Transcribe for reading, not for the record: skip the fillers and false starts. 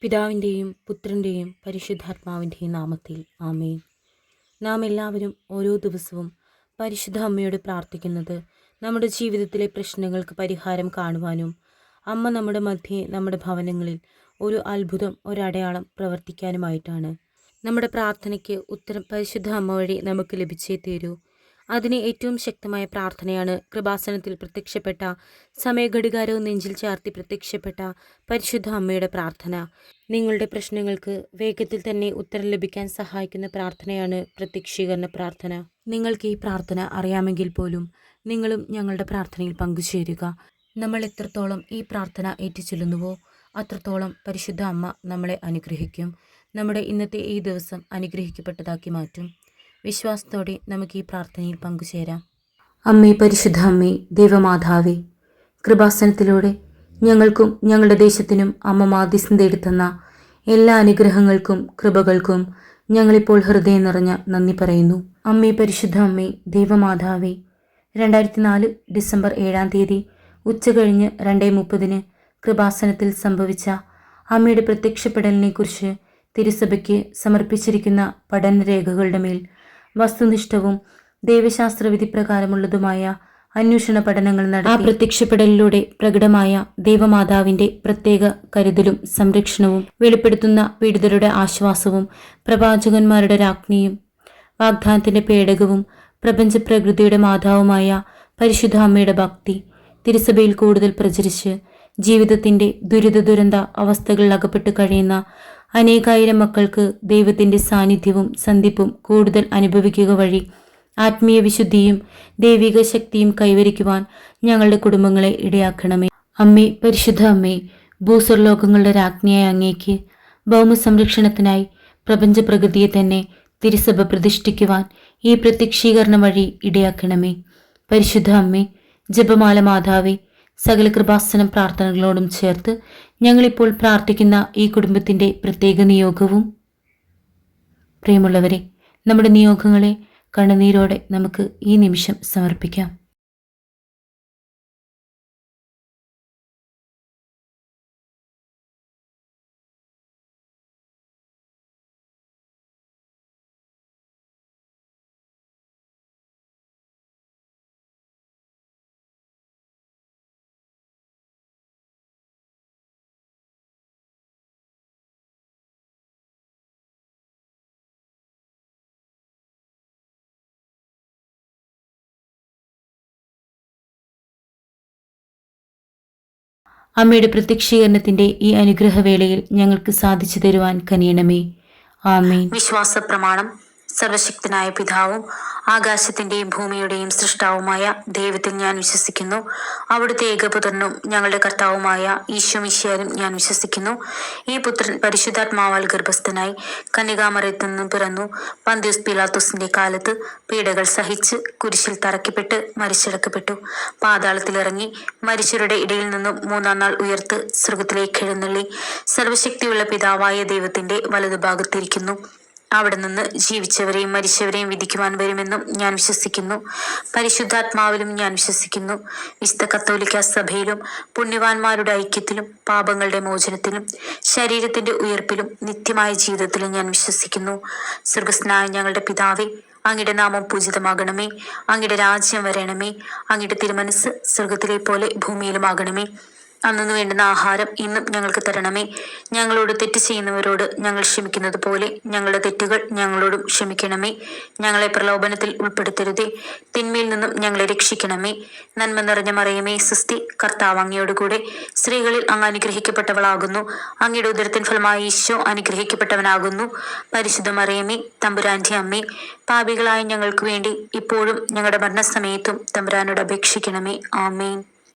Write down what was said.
പിതാവിൻ്റെയും പുത്രൻ്റെയും പരിശുദ്ധാത്മാവിൻ്റെയും നാമത്തിൽ ആമേൻ. നാം എല്ലാവരും ഓരോ ദിവസവും പരിശുദ്ധ അമ്മയോട് പ്രാർത്ഥിക്കുന്നത് നമ്മുടെ ജീവിതത്തിലെ പ്രശ്നങ്ങൾക്ക് പരിഹാരം കാണുവാനും അമ്മ നമ്മുടെ മധ്യേ നമ്മുടെ ഭവനങ്ങളിൽ ഒരു അത്ഭുതം, ഒരടയാളം പ്രവർത്തിക്കാനുമായിട്ടാണ്. നമ്മുടെ പ്രാർത്ഥനയ്ക്ക് ഉത്തരം പരിശുദ്ധ അമ്മ വഴി നമുക്ക് ലഭിച്ചേ തീരൂ. അതിന് ഏറ്റവും ശക്തമായ പ്രാർത്ഥനയാണ് കൃപാസനത്തിൽ പ്രത്യക്ഷപ്പെട്ട, സമയഘടികാരവും നെഞ്ചിൽ ചാർത്തി പ്രത്യക്ഷപ്പെട്ട പരിശുദ്ധ അമ്മയുടെ പ്രാർത്ഥന. നിങ്ങളുടെ പ്രശ്നങ്ങൾക്ക് വേഗത്തിൽ തന്നെ ഉത്തരം ലഭിക്കാൻ സഹായിക്കുന്ന പ്രാർത്ഥനയാണ് പ്രത്യക്ഷീകരണ പ്രാർത്ഥന. നിങ്ങൾക്ക് ഈ പ്രാർത്ഥന അറിയാമെങ്കിൽ പോലും നിങ്ങളും ഞങ്ങളുടെ പ്രാർത്ഥനയിൽ പങ്കുചേരുക. നമ്മൾ എത്രത്തോളം ഈ പ്രാർത്ഥന ഏറ്റുചൊല്ലുന്നുവോ അത്രത്തോളം പരിശുദ്ധ അമ്മ നമ്മളെ അനുഗ്രഹിക്കും. നമ്മുടെ ഇന്നത്തെ ഈ ദിവസം അനുഗ്രഹിക്കപ്പെട്ടതാക്കി മാറ്റും. വിശ്വാസത്തോടെ നമുക്ക് ഈ പ്രാർത്ഥനയിൽ പങ്കുചേരാം. അമ്മേ, പരിശുദ്ധ അമ്മേ, ദൈവമാതാവേ, കൃപാസനത്തിലൂടെ ഞങ്ങൾക്കും ഞങ്ങളുടെ ദേശത്തിനും അമ്മ മാധ്യസ്ഥം തേടിത്തന്ന എല്ലാ അനുഗ്രഹങ്ങൾക്കും കൃപകൾക്കും ഞങ്ങളിപ്പോൾ ഹൃദയം നിറഞ്ഞ നന്ദി പറയുന്നു. അമ്മേ, പരിശുദ്ധ അമ്മേ, ദൈവമാതാവേ, 2004 ഡിസംബർ 7-ാം തീയതി ഉച്ചകഴിഞ്ഞ് 2:30 കൃപാസനത്തിൽ സംഭവിച്ച അമ്മയുടെ പ്രത്യക്ഷപ്പെടലിനെക്കുറിച്ച് തിരുസഭയ്ക്ക് സമർപ്പിച്ചിരിക്കുന്ന പഠനരേഖകളുടെ മേൽ വസ്തുനിഷ്ഠവും ദൈവശാസ്ത്രവിധി പ്രകാരമുള്ളതുമായ അന്വേഷണ പഠനങ്ങൾ നടത്തി ആ പ്രത്യക്ഷപ്പെടലിലൂടെ പ്രകടമായ ദൈവമാതാവിന്റെ പ്രത്യേക കരുതലും സംരക്ഷണവും വെളിപ്പെടുത്തുന്ന പീഡിതരുടെ ആശ്വാസവും പ്രവാചകന്മാരുടെ രാജ്ഞിയും വാഗ്ദാനത്തിന്റെ പേടകവും പ്രപഞ്ചപ്രകൃതിയുടെ മാതാവുമായ പരിശുദ്ധ അമ്മയുടെ ഭക്തി തിരുസഭയിൽ കൂടുതൽ പ്രചരിച്ച് ജീവിതത്തിന്റെ ദുരിത അവസ്ഥകളിൽ അകപ്പെട്ട് കഴിയുന്ന അനേകായിരം മക്കൾക്ക് ദൈവത്തിന്റെ സാന്നിധ്യവും സന്ധിപ്പും കൂടുതൽ അനുഭവിക്കുക വഴി ആത്മീയ വിശുദ്ധിയും ദൈവിക ശക്തിയും കൈവരിക്കുവാൻ ഞങ്ങളുടെ കുടുംബങ്ങളെ ഇടയാക്കണമേ. അമ്മേ, പരിശുദ്ധ അമ്മേ, ഭൂസ്വർലോകങ്ങളുടെ രാജ്ഞിയായ അങ്ങേക്ക് ഭൗമ സംരക്ഷണത്തിനായി പ്രപഞ്ച പ്രകൃതിയെ തന്നെ തിരുസഭ പ്രതിഷ്ഠിക്കുവാൻ ഈ പ്രത്യക്ഷീകരണം വഴി ഇടയാക്കണമേ. പരിശുദ്ധ അമ്മേ, ജപമാല മാതാവേ, സകല കൃപാസനം പ്രാർത്ഥനകളോടും ചേർത്ത് ഞങ്ങളിപ്പോൾ പ്രാർത്ഥിക്കുന്ന ഈ കുടുംബത്തിൻ്റെ പ്രത്യേക നിയോഗവും. പ്രിയമുള്ളവരെ, നമ്മുടെ നിയോഗങ്ങളെ കണ്ണുനീരോടെ നമുക്ക് ഈ നിമിഷം സമർപ്പിക്കാം. അമ്മയുടെ പ്രത്യക്ഷീകരണത്തിന്റെ ഈ അനുഗ്രഹവേളയിൽ ഞങ്ങൾക്ക് സാധിച്ചു തരുവാൻ കനിയണമേ. ആമേൻ. വിശ്വാസ പ്രമാണം. സർവശക്തനായ പിതാവും ആകാശത്തിന്റെയും ഭൂമിയുടെയും സൃഷ്ടാവുമായ ദൈവത്തിൽ ഞാൻ വിശ്വസിക്കുന്നു. അവിടുത്തെ ഏകപുത്രനും ഞങ്ങളുടെ കർത്താവുമായ ഈശോ മിശിഹായിലും ഞാൻ വിശ്വസിക്കുന്നു. ഈ പുത്രൻ പരിശുദ്ധാത്മാവാൽ ഗർഭസ്ഥനായി കന്യകാമറിയത്തിൽ നിന്നും പിറന്നു. പന്തിയോസ് പീലാത്തോസിന്റെ കാലത്ത് പീഡകൾ സഹിച്ച് കുരിശിൽ തറയ്ക്കപ്പെട്ട് മരിച്ചടക്കപ്പെട്ടു. പാതാളത്തിലിറങ്ങി മരിച്ചവരുടെ ഇടയിൽ നിന്നും 3-ാം നാൾ ഉയർത്ത് സ്വർഗത്തിലേക്ക് എഴുന്നള്ളി സർവശക്തിയുള്ള പിതാവായ ദൈവത്തിന്റെ വലതുഭാഗത്തിരിക്കുന്നു. അവിടെ നിന്ന് ജീവിച്ചവരെയും മരിച്ചവരെയും വിധിക്കുവാൻ വരുമെന്നും ഞാൻ വിശ്വസിക്കുന്നു. പരിശുദ്ധാത്മാവിലും ഞാൻ വിശ്വസിക്കുന്നു. വിശുദ്ധ കത്തോലിക്ക സഭയിലും പുണ്യവാന്മാരുടെ ഐക്യത്തിലും പാപങ്ങളുടെ മോചനത്തിലും ശരീരത്തിന്റെ ഉയർപ്പിലും നിത്യമായ ജീവിതത്തിലും ഞാൻ വിശ്വസിക്കുന്നു. സ്വർഗസ്ഥനായ ഞങ്ങളുടെ പിതാവേ, അങ്ങയുടെ നാമം പൂജിതമാകണമേ. അങ്ങയുടെ രാജ്യം വരണമേ. അങ്ങയുടെ തിരുമനസ് സ്വർഗത്തിലെ പോലെ ഭൂമിയിലുമാകണമേ. അന്നു വേണ്ടുന്ന ആഹാരം ഇന്നും ഞങ്ങൾക്ക് തരണമേ. ഞങ്ങളോട് തെറ്റ് ചെയ്യുന്നവരോട് ഞങ്ങൾ ക്ഷമിക്കുന്നത് പോലെ ഞങ്ങളുടെ തെറ്റുകൾ ഞങ്ങളോടും ക്ഷമിക്കണമേ. ഞങ്ങളെ പ്രലോഭനത്തിൽ ഉൾപ്പെടുത്തരുതേ, തിന്മയിൽ നിന്നും ഞങ്ങളെ രക്ഷിക്കണമേ. നന്മ നിറഞ്ഞ മറിയമേ, സ്വസ്തി, കർത്താവ് അങ്ങയോടുകൂടെ സ്ത്രീകളിൽ അങ്ങ് അനുഗ്രഹിക്കപ്പെട്ടവളാകുന്നു. അങ്ങയുടെ ഉദരത്തിൻ ഫലമായി ഈശോ അനുഗ്രഹിക്കപ്പെട്ടവനാകുന്നു. പരിശുദ്ധ മറിയമേ, തമ്പുരാന്റെ അമ്മേ, പാപികളായ ഞങ്ങൾക്ക് വേണ്ടി ഇപ്പോഴും ഞങ്ങളുടെ മരണസമയത്തും തമ്പുരാനോട് അപേക്ഷിക്കണമേ. ആമേൻ.